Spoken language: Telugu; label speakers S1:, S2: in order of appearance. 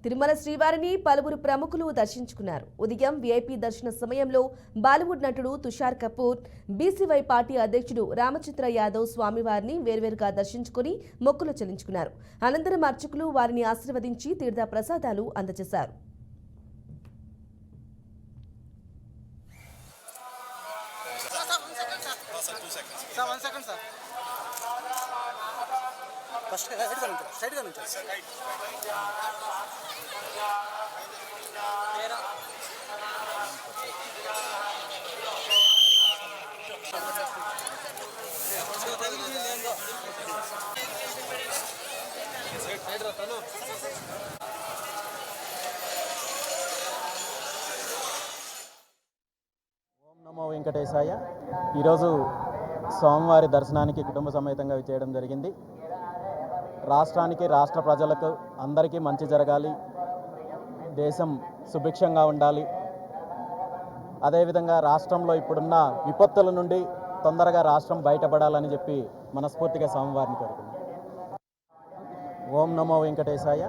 S1: తిరుమల శ్రీవారిని పలువురు ప్రముఖులు దర్శించుకున్నారు. ఉదయం వీఐపీ దర్శన సమయంలో బాలీవుడ్ నటుడు తుషార్ కపూర్, బీసీవై పార్టీ అధ్యక్షుడు రామచంద్ర యాదవ్ స్వామివారిని వేర్వేరుగా దర్శించుకుని మొక్కులు చెల్లించుకున్నారు. అనంతరం అర్చకులు వారిని ఆశీర్వదించి తీర్థ ప్రసాదాలు అందజేశారు.
S2: ఓం నమో వెంకటేశాయ. ఈరోజు స్వామివారి దర్శనానికి కుటుంబ సమేతంగా చేయడం జరిగింది. రాష్ట్రానికి, రాష్ట్ర ప్రజలకు అందరికీ మంచి జరగాలి, దేశం సుభిక్షంగా ఉండాలి, అదేవిధంగా రాష్ట్రంలో ఇప్పుడున్న విపత్తుల నుండి తొందరగా రాష్ట్రం బయటపడాలని చెప్పి మనస్ఫూర్తిగా స్వామివారిని కోరుకున్నాం. ఓం నమో వెంకటేశాయ.